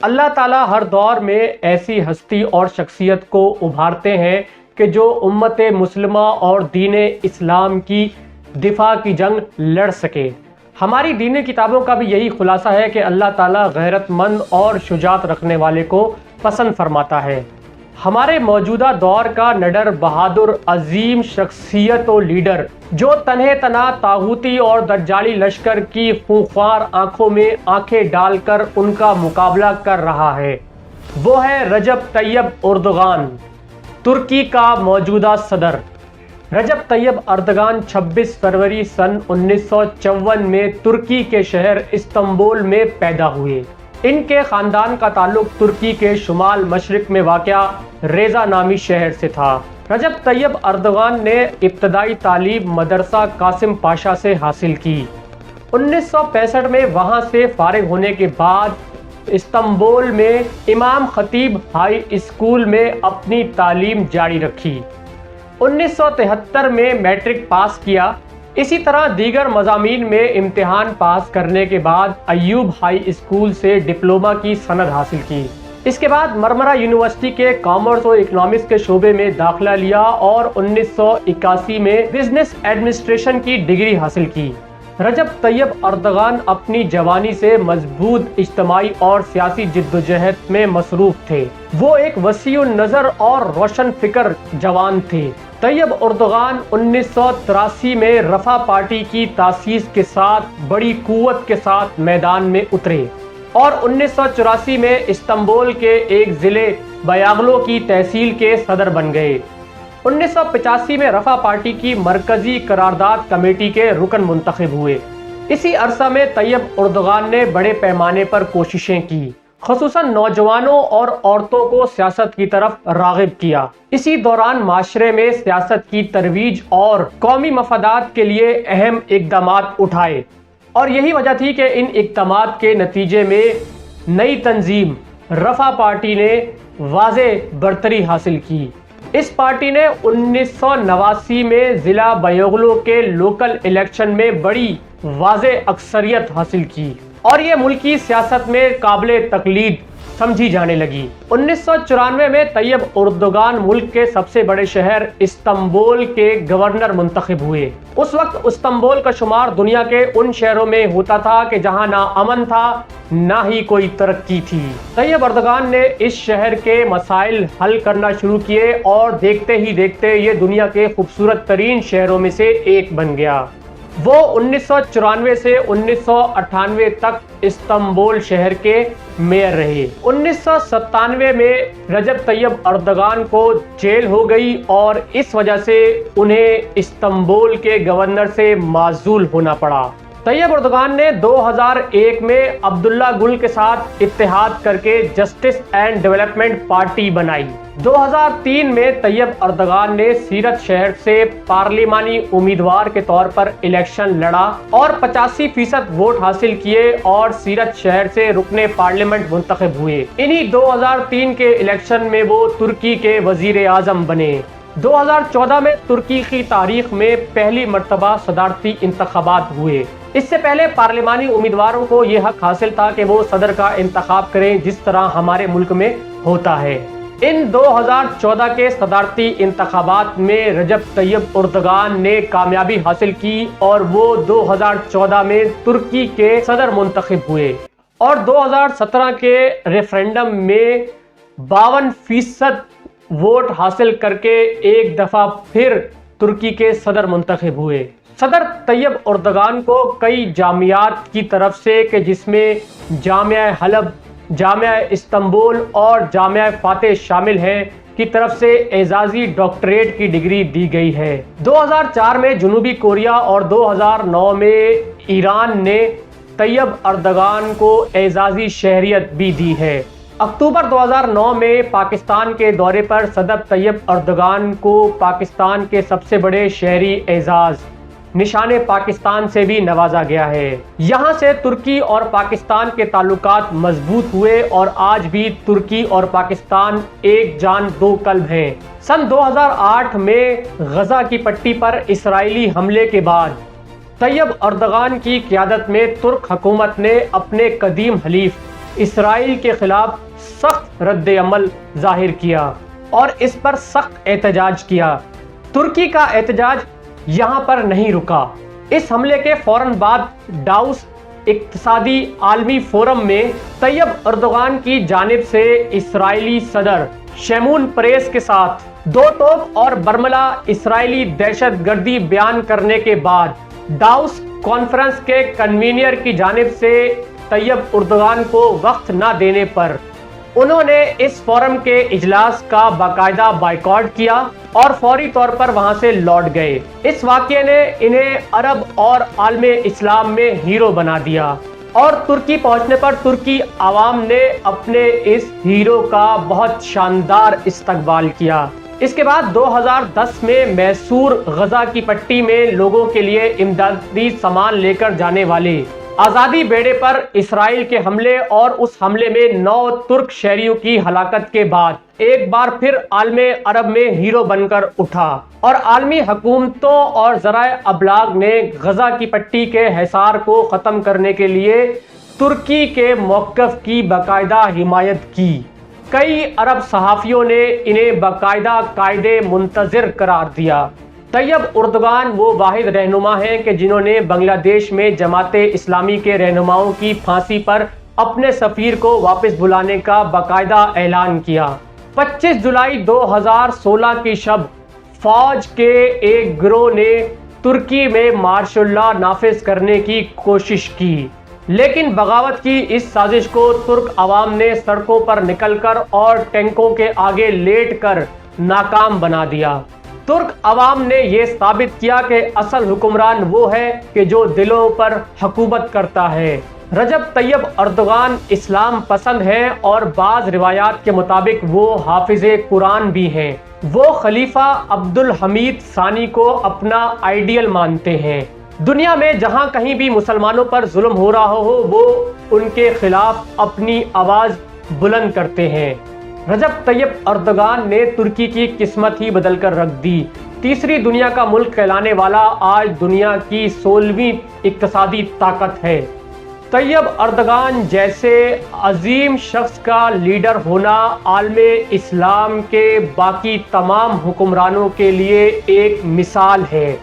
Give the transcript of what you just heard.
اللہ تعالیٰ ہر دور میں ایسی ہستی اور شخصیت کو ابھارتے ہیں کہ جو امت مسلمہ اور دین اسلام کی دفاع کی جنگ لڑ سکے۔ ہماری دینی کتابوں کا بھی یہی خلاصہ ہے کہ اللہ تعالیٰ غیرت مند اور شجاعت رکھنے والے کو پسند فرماتا ہے۔ ہمارے موجودہ دور کا نڈر بہادر عظیم شخصیت و لیڈر جو تنہ تنہا طاغوتی اور دجالی لشکر کی خونخوار آنکھوں میں آنکھیں ڈال کر ان کا مقابلہ کر رہا ہے، وہ ہے رجب طیب اردوغان، ترکی کا موجودہ صدر۔ رجب طیب اردوغان 26 فروری سن 1954 میں ترکی کے شہر استنبول میں پیدا ہوئے۔ ان کے خاندان کا تعلق ترکی کے شمال مشرق میں واقع ریزا نامی شہر سے تھا۔ رجب طیب اردوغان نے ابتدائی تعلیم مدرسہ قاسم پاشا سے حاصل کی۔ 1965 میں وہاں سے فارغ ہونے کے بعد استنبول میں امام خطیب ہائی اسکول میں اپنی تعلیم جاری رکھی۔ 1973 میں میٹرک پاس کیا۔ اسی طرح دیگر مضامین میں امتحان پاس کرنے کے بعد ایوب ہائی اسکول سے ڈپلومہ کی سند حاصل کی۔ اس کے بعد مرمرہ یونیورسٹی کے کامرس و اکنامکس کے شعبے میں داخلہ لیا اور 1981 میں بزنس ایڈمنسٹریشن کی ڈگری حاصل کی۔ رجب طیب اردوغان اپنی جوانی سے مضبوط اجتماعی اور سیاسی جدوجہد میں مصروف تھے۔ وہ ایک وسیع النظر اور روشن فکر جوان تھے۔ طیب اردوغان 1983 میں رفع پارٹی کی تاسیس کے ساتھ بڑی قوت کے ساتھ میدان میں اترے اور 1984 میں استنبول کے ایک ضلع بیاغلو کی تحصیل کے صدر بن گئے۔ 1985 میں رفع پارٹی کی مرکزی قرارداد کمیٹی کے رکن منتخب ہوئے۔ اسی عرصہ میں طیب اردوغان نے بڑے پیمانے پر کوششیں کی، خصوصاً نوجوانوں اور عورتوں کو سیاست کی طرف راغب کیا۔ اسی دوران معاشرے میں سیاست کی ترویج اور قومی مفادات کے لیے اہم اقدامات اٹھائے، اور یہی وجہ تھی کہ ان اقدامات کے نتیجے میں نئی تنظیم رفع پارٹی نے واضح برتری حاصل کی۔ اس پارٹی نے 1989 میں ضلع بیاغلو کے لوکل الیکشن میں بڑی واضح اکثریت حاصل کی اور یہ ملکی سیاست میں قابل تقلید سمجھی جانے لگی۔ 1994 میں طیب اردوغان ملک کے سب سے بڑے شہر استنبول کے گورنر منتخب ہوئے۔ اس وقت استنبول کا شمار دنیا کے ان شہروں میں ہوتا تھا کہ جہاں نہ امن تھا نہ ہی کوئی ترقی تھی۔ طیب اردوغان نے اس شہر کے مسائل حل کرنا شروع کیے اور دیکھتے ہی دیکھتے یہ دنیا کے خوبصورت ترین شہروں میں سے ایک بن گیا۔ وہ 1994 سے 1998 تک استنبول شہر کے میئر رہے۔ 1997 میں رجب طیب اردوغان کو جیل ہو گئی اور اس وجہ سے انہیں استنبول کے گورنر سے معزول ہونا پڑا۔ طیب اردوغان نے 2001 میں عبداللہ گل کے ساتھ اتحاد کر کے جسٹس اینڈ ڈیولپمنٹ پارٹی بنائی۔ 2003 میں طیب اردوغان نے سیرت شہر سے پارلیمانی امیدوار کے طور پر الیکشن لڑا اور 85% ووٹ حاصل کیے اور سیرت شہر سے رکن پارلیمنٹ منتخب ہوئے۔ انہی 2003 کے الیکشن میں وہ ترکی کے وزیر اعظم بنے۔ 2014 میں ترکی کی تاریخ میں پہلی مرتبہ صدارتی انتخابات ہوئے۔ اس سے پہلے پارلیمانی امیدواروں کو یہ حق حاصل تھا کہ وہ صدر کا انتخاب کریں، جس طرح ہمارے ملک میں ہوتا ہے۔ ان 2014 کے صدارتی انتخابات میں رجب طیب اردوغان نے کامیابی حاصل کی اور وہ 2014 میں ترکی کے صدر منتخب ہوئے اور 2017 کے ریفرینڈم میں 52% ووٹ حاصل کر کے ایک دفعہ پھر ترکی کے صدر منتخب ہوئے۔ صدر طیب اردوغان کو کئی جامعات کی طرف سے کہ جس میں جامعہ حلب، جامعہ استنبول اور جامعہ فاتح شامل ہیں کی طرف سے اعزازی ڈاکٹریٹ کی ڈگری دی گئی ہے۔ 2004 میں جنوبی کوریا اور 2009 میں ایران نے طیب اردوغان کو اعزازی شہریت بھی دی ہے۔ اکتوبر 2009 میں پاکستان کے دورے پر صدر طیب اردوغان کو پاکستان کے سب سے بڑے شہری اعزاز نشان پاکستان سے بھی نوازا گیا ہے۔ یہاں سے ترکی اور پاکستان کے تعلقات مضبوط ہوئے اور آج بھی ترکی اور پاکستان ایک جان دو قلب ہیں۔ سن 2008 میں غزہ کی پٹی پر اسرائیلی حملے کے بعد طیب اردوغان کی قیادت میں ترک حکومت نے اپنے قدیم حلیف اسرائیل کے خلاف سخت رد عمل ظاہر کیا اور اس پر سخت احتجاج کیا۔ ترکی کا احتجاج یہاں پر نہیں رکا۔ اس حملے کے فوراً بعد ڈاووس اقتصادی عالمی فورم میں طیب اردوغان کی جانب سے اسرائیلی صدر شیمون پریس کے ساتھ دو ٹوک اور برملا اسرائیلی دہشت گردی بیان کرنے کے بعد ڈاووس کانفرنس کے کنوینر کی جانب سے طیب اردوغان کو وقت نہ دینے پر انہوں نے اس فورم کے اجلاس کا باقاعدہ بائیکاٹ کیا اور فوری طور پر وہاں سے لوٹ گئے۔ اس واقعے نے انہیں عرب اور عالم اسلام میں ہیرو بنا دیا اور ترکی پہنچنے پر ترکی عوام نے اپنے اس ہیرو کا بہت شاندار استقبال کیا۔ اس کے بعد 2010 میں میسور غزہ کی پٹی میں لوگوں کے لیے امدادی سامان لے کر جانے والے آزادی بیڑے پر اسرائیل کے حملے اور اس حملے میں 9 ترک شہریوں کی ہلاکت کے بعد ایک بار پھر عالم عرب میں ہیرو بن کر اٹھا اور عالمی حکومتوں اور ذرائع ابلاغ نے غزہ کی پٹی کے حصار کو ختم کرنے کے لیے ترکی کے موقف کی باقاعدہ حمایت کی۔ کئی عرب صحافیوں نے انہیں باقاعدہ قائد منتظر قرار دیا۔ طیب اردوغان وہ واحد رہنما ہیں کہ جنہوں نے بنگلہ دیش میں جماعت اسلامی کے رہنماؤں کی پھانسی پر اپنے سفیر کو واپس بلانے کا باقاعدہ اعلان کیا۔ 25 جولائی 2016 کی شب فوج کے ایک گروہ نے ترکی میں مارشل لا نافذ کرنے کی کوشش کی، لیکن بغاوت کی اس سازش کو ترک عوام نے سڑکوں پر نکل کر اور ٹینکوں کے آگے لیٹ کر ناکام بنا دیا۔ ترک عوام نے یہ ثابت کیا کہ اصل حکمران وہ ہے کہ جو دلوں پر حکومت کرتا ہے۔ رجب طیب اردوغان اسلام پسند ہیں اور بعض روایات کے مطابق وہ حافظ قرآن بھی ہیں۔ وہ خلیفہ عبد الحمید ثانی کو اپنا آئیڈیل مانتے ہیں۔ دنیا میں جہاں کہیں بھی مسلمانوں پر ظلم ہو رہا ہو وہ ان کے خلاف اپنی آواز بلند کرتے ہیں۔ رجب طیب اردوغان نے ترکی کی قسمت ہی بدل کر رکھ دی۔ تیسری دنیا کا ملک کہلانے والا آج دنیا کی 16ویں اقتصادی طاقت ہے۔ طیب اردوغان جیسے عظیم شخص کا لیڈر ہونا عالم اسلام کے باقی تمام حکمرانوں کے لیے ایک مثال ہے۔